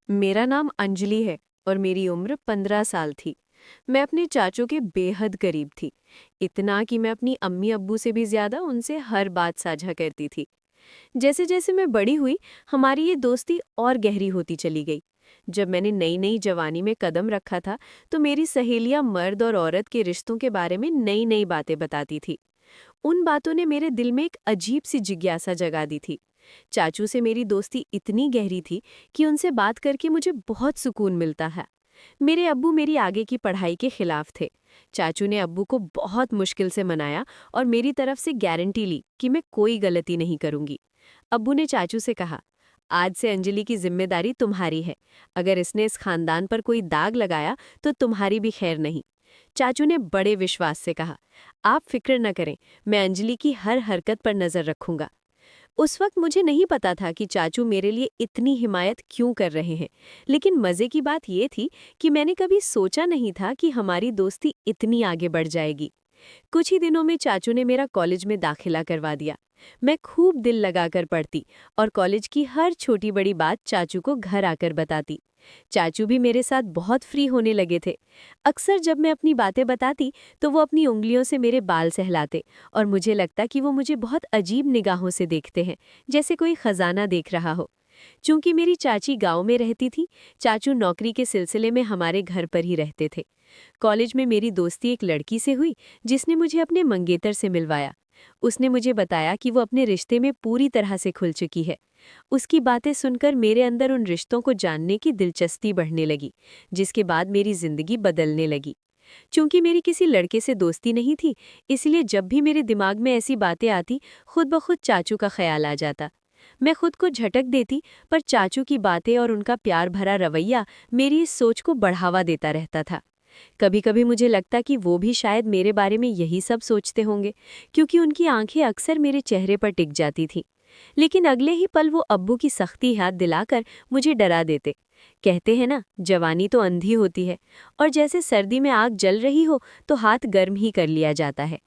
मेरा नाम अंजलि है और मेरी उम्र 15 साल थी। मैं अपने चाचों के बेहद करीब थी। इतना कि मैं अपनी अम्मी अब्बू से भी ज्यादा उनसे हर बात साझा करती थी। जैसे जैसे मैं बड़ी हुई, हमारी ये दोस्ती और गहरी होती चली गई। जब मैंने नई नई जवानी में कदम रखा था, तो मेरी सहेलियां मर्द और औरत के रिश्तों के बारे में नई नई बातें बताती थी। उन बातों ने मेरे दिल में एक अजीब सी जिज्ञासा जगा दी थी। चाचू से मेरी दोस्ती इतनी गहरी थी कि उनसे बात करके मुझे बहुत सुकून मिलता है। मेरे अब्बू मेरी आगे की पढ़ाई के खिलाफ थे। चाचू ने अब्बू को बहुत मुश्किल से मनाया और मेरी तरफ से गारंटी ली कि मैं कोई गलती नहीं करूंगी। अब्बू ने चाचू से कहा, आज से अंजलि की जिम्मेदारी तुम्हारी है। अगर इसने इस खानदान पर कोई दाग लगाया तो तुम्हारी भी खैर नहीं। चाचू ने बड़े विश्वास से कहा, आप फिक्र न करें, मैं अंजलि की हर हरकत पर नजर रखूंगा। उस वक्त मुझे नहीं पता था कि चाचू मेरे लिए इतनी हिमायत क्यों कर रहे हैं, लेकिन मजे की बात यह थी कि मैंने कभी सोचा नहीं था कि हमारी दोस्ती इतनी आगे बढ़ जाएगी। कुछ ही दिनों में चाचू ने मेरा कॉलेज में दाखिला करवा दिया। मैं खूब दिल लगाकर पढ़ती और कॉलेज की हर छोटी बड़ी बात चाचू को घर आकर बताती। चाचू भी मेरे साथ बहुत फ्री होने लगे थे। अक्सर जब मैं अपनी बातें बताती, तो वो अपनी उंगलियों से मेरे बाल सहलाते और मुझे लगता कि वो मुझे बहुत अजीब निगाहों से देखते हैं, जैसे कोई खजाना देख रहा हो। चूंकि मेरी चाची गांव में रहती थी, चाचू नौकरी के सिलसिले में हमारे घर पर ही रहते थे। कॉलेज में मेरी दोस्ती एक लड़की से हुई, जिसने मुझे अपने मंगेतर से मिलवाया। उसने मुझे बताया कि वो अपने रिश्ते में पूरी तरह से खुल चुकी है। उसकी बातें सुनकर मेरे अंदर उन रिश्तों को जानने की दिलचस्पी बढ़ने लगी, जिसके बाद मेरी जिंदगी बदलने लगी। चूंकि मेरी किसी लड़के से दोस्ती नहीं थी, इसलिए जब भी मेरे दिमाग में ऐसी बातें आती, खुद ब खुद चाचू का ख्याल आ जाता। मैं खुद को झटक देती, पर चाचू की बातें और उनका प्यार भरा रवैया मेरी इस सोच को बढ़ावा देता रहता था। कभी कभी मुझे लगता कि वो भी शायद मेरे बारे में यही सब सोचते होंगे, क्योंकि उनकी आंखें अक्सर मेरे चेहरे पर टिक जाती थीं। लेकिन अगले ही पल वो अब्बू की सख्ती याद दिलाकर मुझे डरा देते। कहते हैं ना, जवानी तो अंधी होती है, और जैसे सर्दी में आग जल रही हो तो हाथ गर्म ही कर लिया जाता है।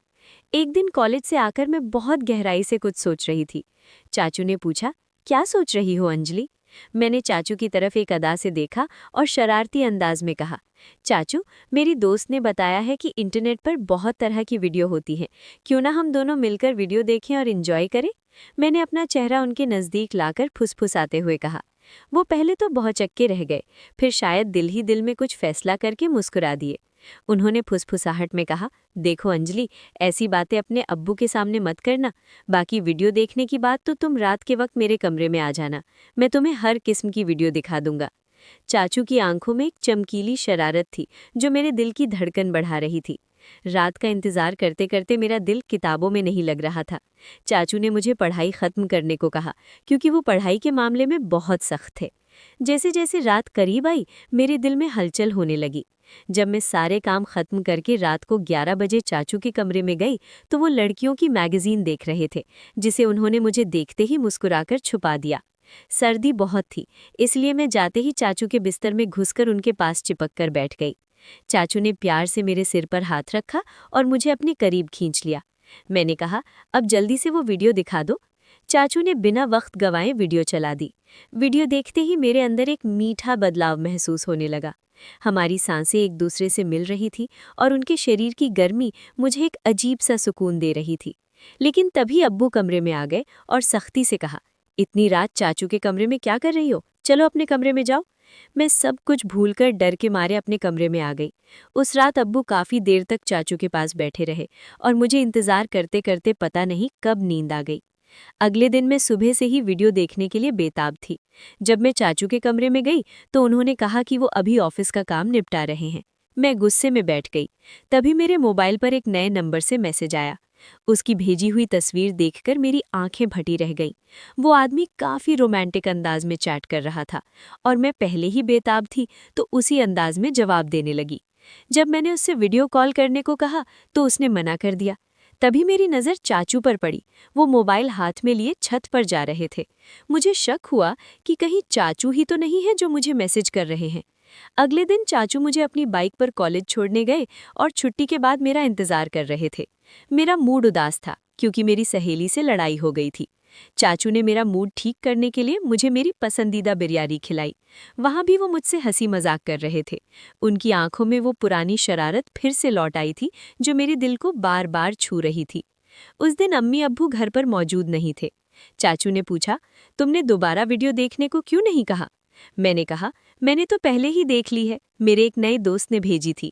एक दिन कॉलेज से आकर मैं बहुत गहराई से कुछ सोच रही थी। चाचू ने पूछा, क्या सोच रही हो अंजलि? मैंने चाचू की तरफ एक अदा से देखा और शरारती अंदाज में कहा, चाचू, मेरी दोस्त ने बताया है कि इंटरनेट पर बहुत तरह की वीडियो होती हैं। क्यों ना हम दोनों मिलकर वीडियो देखें और एंजॉय करें? मैंने अपना चेहरा उनके नज़दीक लाकर फुसफुसाते हुए कहा। वो पहले तो भौचक्के रह गए, फिर शायद दिल ही दिल में कुछ फैसला करके मुस्कुरा दिए। उन्होंने फुसफुसाहट में कहा, देखो अंजलि, ऐसी बातें अपने अब्बू के सामने मत करना। बाकी वीडियो देखने की बात तो तुम रात के वक्त मेरे कमरे में आ जाना, मैं तुम्हें हर किस्म की वीडियो दिखा दूंगा। चाचू की आंखों में एक चमकीली शरारत थी, जो मेरे दिल की धड़कन बढ़ा रही थी। रात का इंतजार करते करते मेरा दिल किताबों में नहीं लग रहा था। चाचू ने मुझे पढ़ाई खत्म करने को कहा, क्योंकि वो पढ़ाई के मामले में बहुत सख्त थे। जैसे जैसे रात करीब आई, मेरे दिल में हलचल होने लगी। जब मैं सारे काम खत्म करके रात को 11 बजे चाचू के कमरे में गई, तो वो लड़कियों की मैगजीन देख रहे थे, जिसे उन्होंने मुझे देखते ही मुस्कुराकर छुपा दिया। सर्दी बहुत थी, इसलिए मैं जाते ही चाचू के बिस्तर में घुसकर उनके पास चिपक कर बैठ गई। चाचू ने प्यार से मेरे सिर पर हाथ रखा और मुझे अपने करीब खींच लिया। मैंने कहा, अब जल्दी से वो वीडियो दिखा दो। चाचू ने बिना वक्त गंवाए वीडियो चला दी। वीडियो देखते ही मेरे अंदर एक मीठा बदलाव महसूस होने लगा। हमारी सांसें एक दूसरे से मिल रही थी और उनके शरीर की गर्मी मुझे एक अजीब सा सुकून दे रही थी। लेकिन तभी अब्बू कमरे में आ गए और सख्ती से कहा, इतनी रात चाचू के कमरे में क्या कर रही हो? चलो अपने कमरे में जाओ। मैं सब कुछ भूलकर डर के मारे अपने कमरे में आ गई। उस रात अब्बू काफी देर तक चाचू के पास बैठे रहे और मुझे इंतजार करते करते पता नहीं कब नींद आ गई। अगले दिन मैं सुबह से ही वीडियो देखने के लिए बेताब थी। जब मैं चाचू के कमरे में गई, तो उन्होंने कहा कि वो अभी ऑफिस का काम निपटा रहे हैं। मैं गुस्से में बैठ गई। तभी मेरे मोबाइल पर एक नए नंबर से मैसेज आया। उसकी भेजी हुई तस्वीर देखकर मेरी आंखें फटी रह गईं। वो आदमी काफी रोमांटिक अंदाज में चैट कर रहा था और मैं पहले ही बेताब थी, तो उसी अंदाज में जवाब देने लगी। जब मैंने उससे वीडियो कॉल करने को कहा, तो उसने मना कर दिया। तभी मेरी नज़र चाचू पर पड़ी। वो मोबाइल हाथ में लिए छत पर जा रहे थे। मुझे शक हुआ कि कहीं चाचू ही तो नहीं है जो मुझे मैसेज कर रहे हैं। अगले दिन चाचू मुझे अपनी बाइक पर कॉलेज छोड़ने गए और छुट्टी के बाद मेरा इंतजार कर रहे थे। मेरा मूड उदास था, क्योंकि मेरी सहेली से लड़ाई हो गई थी। चाचू ने मेरा मूड ठीक करने के लिए मुझे मेरी पसंदीदा बिरयानी खिलाई। वहाँ भी वो मुझसे हंसी मजाक कर रहे थे। उनकी आंखों में वो पुरानी शरारत फिर से लौट आई थी जो मेरे दिल को बार बार छू रही थी। उस दिन अम्मी अब्बू घर पर मौजूद नहीं थे। चाचू ने पूछा, तुमने दोबारा वीडियो देखने को क्यों नहीं कहा? मैंने कहा, मैंने तो पहले ही देख ली है, मेरे एक नए दोस्त ने भेजी थी।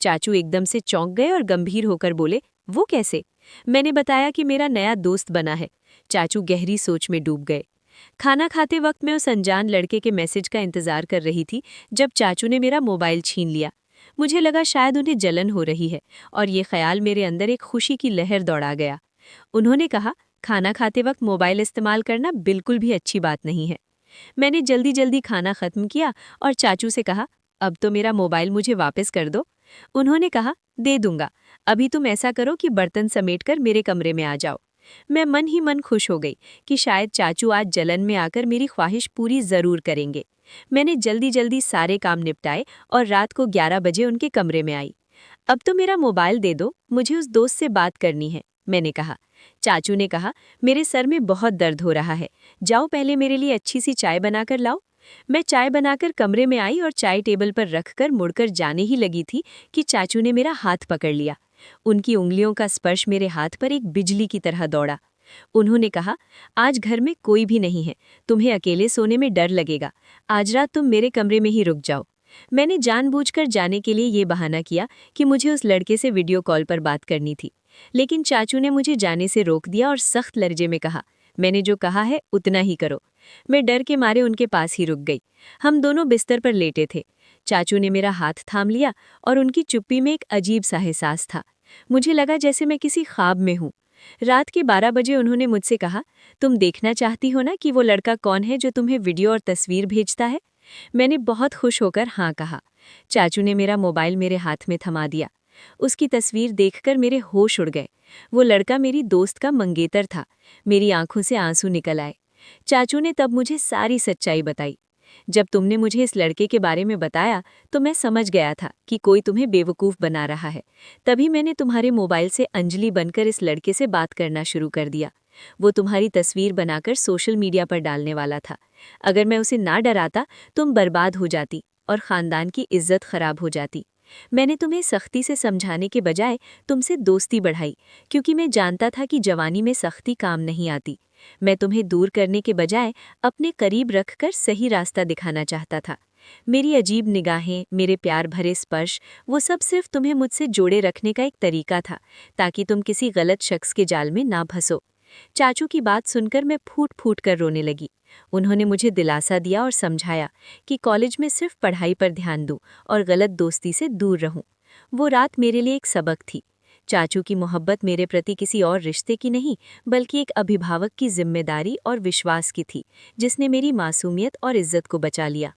चाचू एकदम से चौंक गए और गंभीर होकर बोले, वो कैसे? मैंने बताया कि मेरा नया दोस्त बना है। चाचू गहरी सोच में डूब गए। खाना खाते वक्त मैं उस अनजान लड़के के मैसेज का इंतजार कर रही थी जब चाचू ने मेरा मोबाइल छीन लिया। मुझे लगा शायद उन्हें जलन हो रही है और ये ख्याल मेरे अंदर एक खुशी की लहर दौड़ा गया। उन्होंने कहा, खाना खाते वक्त मोबाइल इस्तेमाल करना बिल्कुल भी अच्छी बात नहीं है। मैंने जल्दी जल्दी खाना खत्म किया और चाचू से कहा, अब तो मेरा मोबाइल मुझे वापस कर दो। उन्होंने कहा, दे दूंगा, अभी तुम ऐसा करो कि बर्तन समेटकर मेरे कमरे में आ जाओ। मैं मन ही मन खुश हो गई कि शायद चाचू आज जलन में आकर मेरी ख्वाहिश पूरी जरूर करेंगे। मैंने जल्दी जल्दी सारे काम निपटाए और रात को 11 बजे उनके कमरे में आई। अब तो मेरा मोबाइल दे दो, मुझे उस दोस्त से बात करनी है, मैंने कहा। चाचू ने कहा, मेरे सर में बहुत दर्द हो रहा है, जाओ पहले मेरे लिए अच्छी सी चाय बनाकर लाओ। मैं चाय बनाकर कमरे में आई और चाय टेबल पर रखकर मुड़कर जाने ही लगी थी कि चाचू ने मेरा हाथ पकड़ लिया। उनकी उंगलियों का स्पर्श मेरे हाथ पर एक बिजली की तरह दौड़ा। उन्होंने कहा, आज घर में कोई भी नहीं है, तुम्हें अकेले सोने में डर लगेगा, आज रात तुम मेरे कमरे में ही रुक जाओ। मैंने जानबूझकर जाने के लिए ये बहाना किया कि मुझे उस लड़के से वीडियो कॉल पर बात करनी थी, लेकिन चाचू ने मुझे जाने से रोक दिया और सख्त लहजे में कहा, मैंने जो कहा है उतना ही करो। मैं डर के मारे उनके पास ही रुक गई। हम दोनों बिस्तर पर लेटे थे। चाचू ने मेरा हाथ थाम लिया और उनकी चुप्पी में एक अजीब सा एहसास था। मुझे लगा जैसे मैं किसी ख्वाब में हूँ। रात के 12 बजे उन्होंने मुझसे कहा, तुम देखना चाहती हो ना कि वो लड़का कौन है जो तुम्हें वीडियो और तस्वीर भेजता है? मैंने बहुत खुश होकर हाँ कहा। चाचू ने मेरा मोबाइल मेरे हाथ में थमा दिया। उसकी तस्वीर देखकर मेरे होश उड़ गए। वो लड़का मेरी दोस्त का मंगेतर था। मेरी आंखों से आंसू निकल आए। चाचू ने तब मुझे सारी सच्चाई बताई। जब तुमने मुझे इस लड़के के बारे में बताया तो मैं समझ गया था कि कोई तुम्हें बेवकूफ़ बना रहा है। तभी मैंने तुम्हारे मोबाइल से अंजलि बनकर इस लड़के से बात करना शुरू कर दिया। वो तुम्हारी तस्वीर बनाकर सोशल मीडिया पर डालने वाला था। अगर मैं उसे ना डराता तुम बर्बाद हो जाती और ख़ानदान की इज्जत खराब हो जाती। मैंने तुम्हें सख्ती से समझाने के बजाय तुमसे दोस्ती बढ़ाई, क्योंकि मैं जानता था कि जवानी में सख्ती काम नहीं आती। मैं तुम्हें दूर करने के बजाय अपने करीब रखकर सही रास्ता दिखाना चाहता था। मेरी अजीब निगाहें, मेरे प्यार भरे स्पर्श, वो सब सिर्फ तुम्हें मुझसे जोड़े रखने का एक तरीका था, ताकि तुम किसी गलत शख्स के जाल में ना फंसो। चाचू की बात सुनकर मैं फूट फूट कर रोने लगी। उन्होंने मुझे दिलासा दिया और समझाया कि कॉलेज में सिर्फ पढ़ाई पर ध्यान दूं और गलत दोस्ती से दूर रहूं। वो रात मेरे लिए एक सबक थी। चाचू की मोहब्बत मेरे प्रति किसी और रिश्ते की नहीं, बल्कि एक अभिभावक की जिम्मेदारी और विश्वास की थी, जिसने मेरी मासूमियत और इज्जत को बचा लिया।